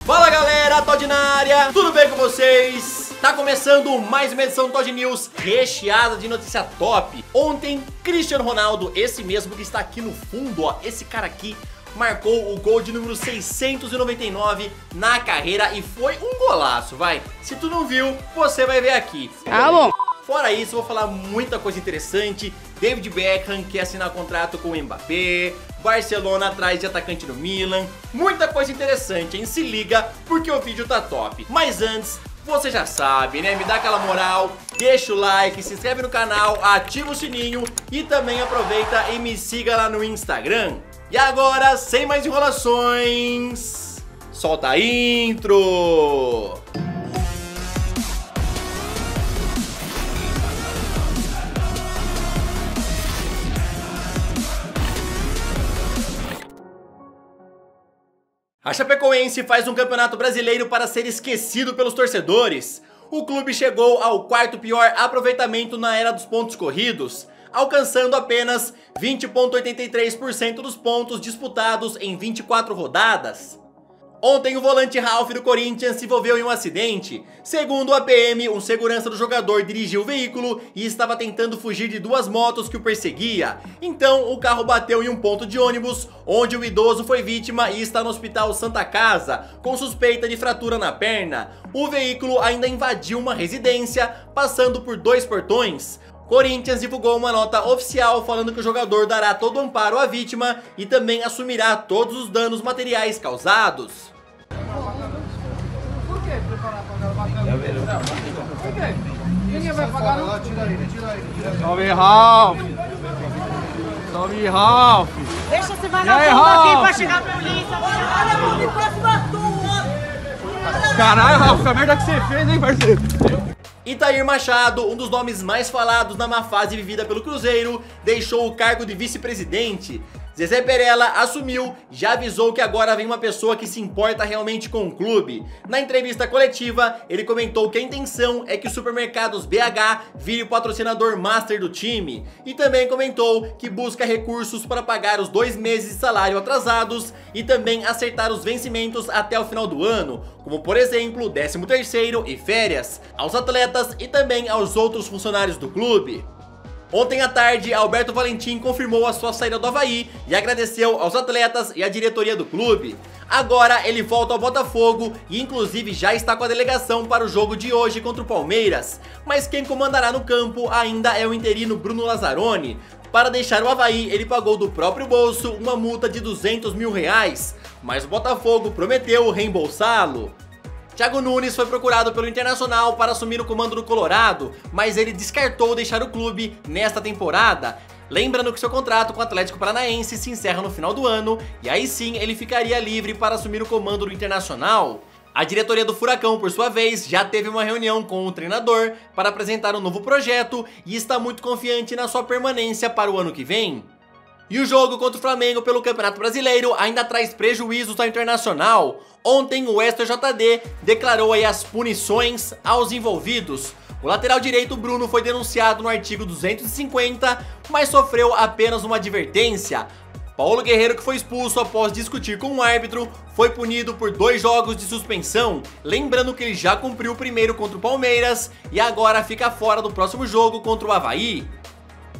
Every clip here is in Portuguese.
Fala galera, Todd na área, tudo bem com vocês? Tá começando mais uma edição do Todd News recheada de notícia top. Ontem, Cristiano Ronaldo, esse mesmo que está aqui no fundo, ó, esse cara aqui, marcou o gol de número 699 na carreira e foi um golaço, vai. Se tu não viu, você vai ver aqui. Ah, bom. Fora isso, eu vou falar muita coisa interessante. David Beckham quer assinar contrato com o Mbappé, Barcelona atrás de atacante no Milan. Muita coisa interessante, hein? Se liga, porque o vídeo tá top. Mas antes, você já sabe, né? Me dá aquela moral, deixa o like, se inscreve no canal, ativa o sininho e também aproveita e me siga lá no Instagram. E agora, sem mais enrolações, solta a intro! A Chapecoense faz um campeonato brasileiro para ser esquecido pelos torcedores. O clube chegou ao quarto pior aproveitamento na era dos pontos corridos, alcançando apenas 20,83% dos pontos disputados em 24 rodadas. Ontem o volante Ralf do Corinthians se envolveu em um acidente. Segundo a PM, um segurança do jogador dirigiu o veículo e estava tentando fugir de duas motos que o perseguia. Então o carro bateu em um ponto de ônibus, onde o idoso foi vítima e está no Hospital Santa Casa, com suspeita de fratura na perna. O veículo ainda invadiu uma residência, passando por dois portões. Corinthians divulgou uma nota oficial falando que o jogador dará todo o amparo à vítima e também assumirá todos os danos materiais causados. Por que preparar pra Por quê? Ninguém vai pagar não? Tira aí. Salve, Ralf! Salve, Ralf! Deixa esse vagabundo aqui pra chegar a polícia! Caralho, Ralf, a merda que você fez, hein, parceiro? Itair Machado, um dos nomes mais falados na má fase vivida pelo Cruzeiro, deixou o cargo de vice-presidente. Zezé Perella assumiu, já avisou que agora vem uma pessoa que se importa realmente com o clube. Na entrevista coletiva, ele comentou que a intenção é que os supermercados BH vire o patrocinador master do time. E também comentou que busca recursos para pagar os 2 meses de salário atrasados e também acertar os vencimentos até o final do ano, como por exemplo, 13º e férias, aos atletas e também aos outros funcionários do clube. Ontem à tarde, Alberto Valentim confirmou a sua saída do Avaí e agradeceu aos atletas e à diretoria do clube. Agora ele volta ao Botafogo e inclusive já está com a delegação para o jogo de hoje contra o Palmeiras. Mas quem comandará no campo ainda é o interino Bruno Lazzaroni. Para deixar o Avaí, ele pagou do próprio bolso uma multa de R$200 mil, mas o Botafogo prometeu reembolsá-lo. Thiago Nunes foi procurado pelo Internacional para assumir o comando do Colorado, mas ele descartou deixar o clube nesta temporada. Lembrando que seu contrato com o Atlético Paranaense se encerra no final do ano, e aí sim ele ficaria livre para assumir o comando do Internacional. A diretoria do Furacão, por sua vez, já teve uma reunião com o treinador para apresentar um novo projeto e está muito confiante na sua permanência para o ano que vem. E o jogo contra o Flamengo pelo Campeonato Brasileiro ainda traz prejuízos ao Internacional. Ontem o STJD declarou aí as punições aos envolvidos. O lateral direito Bruno foi denunciado no artigo 250, mas sofreu apenas uma advertência. Paulo Guerreiro, que foi expulso após discutir com o árbitro, foi punido por 2 jogos de suspensão. Lembrando que ele já cumpriu o primeiro contra o Palmeiras e agora fica fora do próximo jogo contra o Avaí.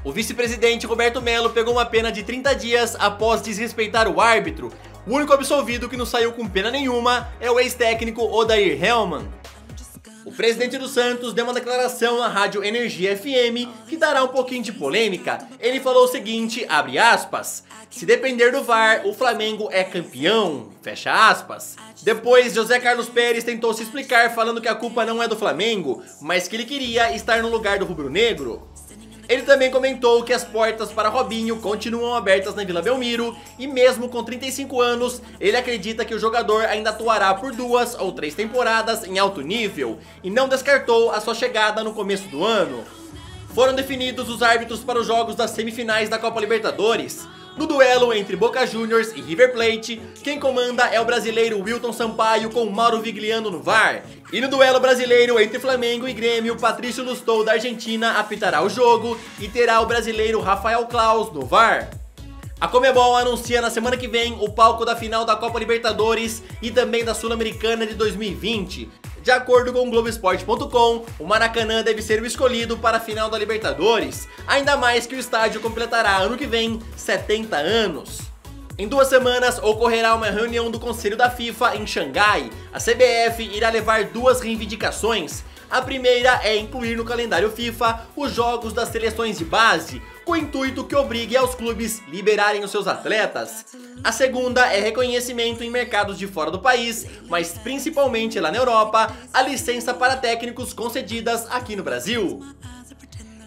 O vice-presidente Roberto Melo pegou uma pena de 30 dias após desrespeitar o árbitro. O único absolvido que não saiu com pena nenhuma é o ex-técnico Odair Hellmann. O presidente do Santos deu uma declaração na rádio Energia FM que dará um pouquinho de polêmica. Ele falou o seguinte, abre aspas, se depender do VAR, o Flamengo é campeão, fecha aspas. Depois, José Carlos Pérez tentou se explicar falando que a culpa não é do Flamengo, mas que ele queria estar no lugar do rubro-negro. Ele também comentou que as portas para Robinho continuam abertas na Vila Belmiro e mesmo com 35 anos, ele acredita que o jogador ainda atuará por 2 ou 3 temporadas em alto nível e não descartou a sua chegada no começo do ano. Foram definidos os árbitros para os jogos das semifinais da Copa Libertadores. No duelo entre Boca Juniors e River Plate, quem comanda é o brasileiro Wilton Sampaio com Mauro Vigliano no VAR. E no duelo brasileiro entre Flamengo e Grêmio, Patrício Lustol da Argentina apitará o jogo e terá o brasileiro Rafael Claus no VAR. A Conmebol anuncia na semana que vem o palco da final da Copa Libertadores e também da Sul-Americana de 2020. De acordo com o Globoesporte.com, o Maracanã deve ser o escolhido para a final da Libertadores, ainda mais que o estádio completará ano que vem 70 anos. Em 2 semanas ocorrerá uma reunião do Conselho da FIFA em Xangai. A CBF irá levar 2 reivindicações. A primeira é incluir no calendário FIFA os jogos das seleções de base, com o intuito que obrigue aos clubes liberarem os seus atletas. A segunda é reconhecimento em mercados de fora do país, mas principalmente lá na Europa, a licença para técnicos concedidas aqui no Brasil.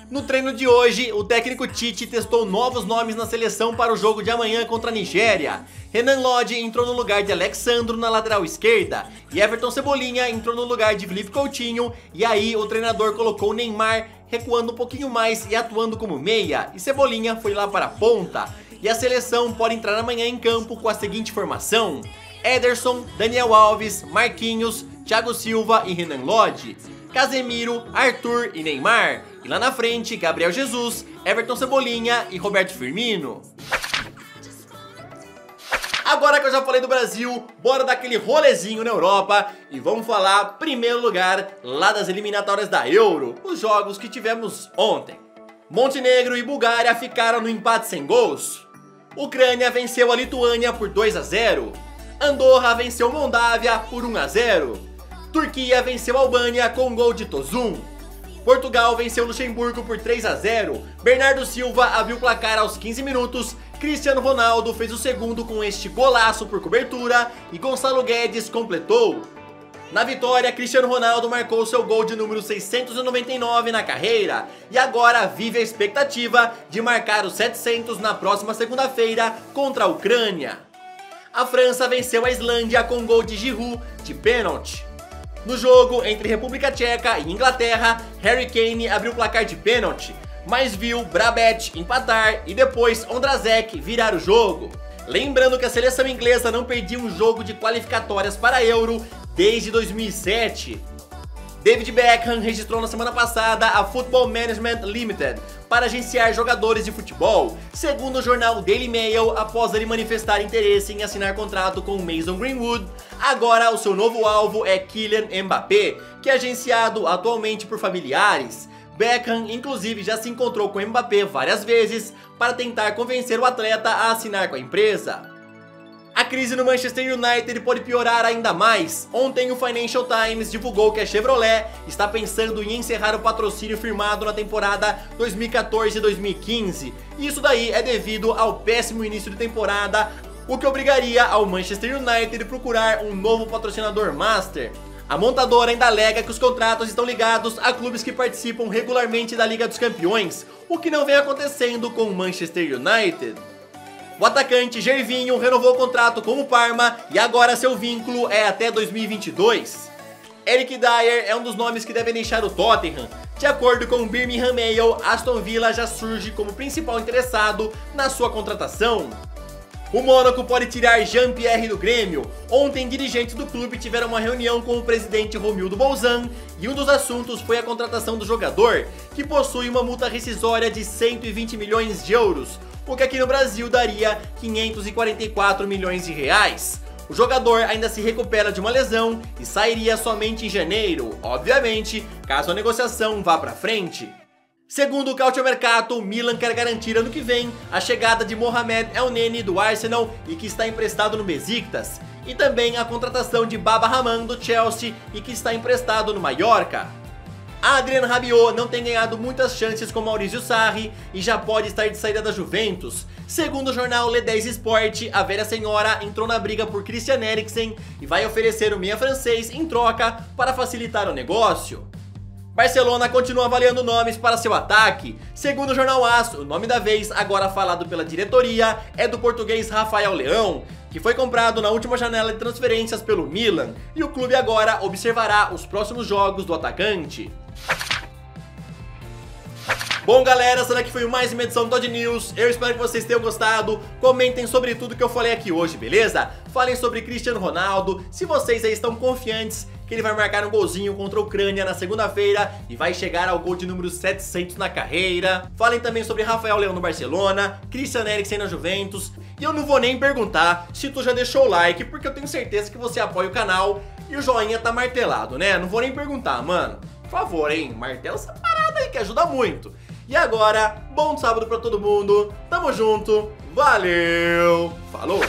No treino de hoje, o técnico Tite testou novos nomes na seleção para o jogo de amanhã contra a Nigéria. Renan Lodge entrou no lugar de Alexandro na lateral esquerda e Everton Cebolinha entrou no lugar de Felipe Coutinho, e aí o treinador colocou o Neymar recuando um pouquinho mais e atuando como meia, e Cebolinha foi lá para a ponta. E a seleção pode entrar amanhã em campo com a seguinte formação: Ederson, Daniel Alves, Marquinhos, Thiago Silva e Renan Lodge, Casemiro, Arthur e Neymar, e lá na frente Gabriel Jesus, Everton Cebolinha e Roberto Firmino. Agora que eu já falei do Brasil, bora dar aquele rolezinho na Europa e vamos falar, primeiro lugar, lá das eliminatórias da Euro, os jogos que tivemos ontem. Montenegro e Bulgária ficaram no empate sem gols. Ucrânia venceu a Lituânia por 2-0. Andorra venceu Moldávia por 1-0. Turquia venceu a Albânia com um gol de Tosun. Portugal venceu Luxemburgo por 3-0. Bernardo Silva abriu o placar aos 15 minutos. Cristiano Ronaldo fez o segundo com este golaço por cobertura e Gonçalo Guedes completou. Na vitória, Cristiano Ronaldo marcou seu gol de número 699 na carreira e agora vive a expectativa de marcar os 700 na próxima segunda-feira contra a Ucrânia. A França venceu a Islândia com um gol de Giroud de pênalti. No jogo entre República Tcheca e Inglaterra, Harry Kane abriu o placar de pênalti, mas viu Brabet empatar e depois Ondrazek virar o jogo. Lembrando que a seleção inglesa não perdia um jogo de qualificatórias para a Euro desde 2007. David Beckham registrou na semana passada a Football Management Limited para agenciar jogadores de futebol, segundo o jornal Daily Mail, após ele manifestar interesse em assinar contrato com Mason Greenwood. Agora o seu novo alvo é Kylian Mbappé, que é agenciado atualmente por familiares. Beckham inclusive já se encontrou com Mbappé várias vezes para tentar convencer o atleta a assinar com a empresa. A crise no Manchester United pode piorar ainda mais. Ontem o Financial Times divulgou que a Chevrolet está pensando em encerrar o patrocínio firmado na temporada 2014-2015. Isso daí é devido ao péssimo início de temporada, o que obrigaria ao Manchester United a procurar um novo patrocinador master. A montadora ainda alega que os contratos estão ligados a clubes que participam regularmente da Liga dos Campeões, o que não vem acontecendo com o Manchester United. O atacante Gervinho renovou o contrato com o Parma e agora seu vínculo é até 2022. Eric Dyer é um dos nomes que devem deixar o Tottenham. De acordo com o Birmingham Mail, Aston Villa já surge como principal interessado na sua contratação. O Mônaco pode tirar Jean-Pierre do Grêmio. Ontem, dirigentes do clube tiveram uma reunião com o presidente Romildo Bolzan e um dos assuntos foi a contratação do jogador, que possui uma multa rescisória de 120 milhões de euros, o que aqui no Brasil daria 544 milhões de reais. O jogador ainda se recupera de uma lesão e sairia somente em janeiro, obviamente, caso a negociação vá para frente. Segundo o Calciomercato, o Milan quer garantir ano que vem a chegada de Mohamed El-Neni do Arsenal e que está emprestado no Besiktas, e também a contratação de Baba Rahman do Chelsea e que está emprestado no Mallorca. Adrien Rabiot não tem ganhado muitas chances com Maurizio Sarri e já pode estar de saída da Juventus. Segundo o jornal Le 10 Sport, a velha senhora entrou na briga por Christian Eriksen e vai oferecer o meia francês em troca para facilitar o negócio. Barcelona continua avaliando nomes para seu ataque. Segundo o jornal AS, o nome da vez, agora falado pela diretoria, é do português Rafael Leão, que foi comprado na última janela de transferências pelo Milan, e o clube agora observará os próximos jogos do atacante. Bom, galera, essa daqui foi mais uma edição do Todd News. Eu espero que vocês tenham gostado. Comentem sobre tudo que eu falei aqui hoje, beleza? Falem sobre Cristiano Ronaldo, se vocês aí estão confiantes que ele vai marcar um golzinho contra a Ucrânia na segunda-feira e vai chegar ao gol de número 700 na carreira. Falem também sobre Rafael Leão no Barcelona, Christian Eriksen na Juventus. E eu não vou nem perguntar se tu já deixou o like, porque eu tenho certeza que você apoia o canal e o joinha tá martelado, né? Não vou nem perguntar, mano. Por favor, hein? Martela essa parada aí que ajuda muito. E agora, bom sábado pra todo mundo. Tamo junto. Valeu. Falou.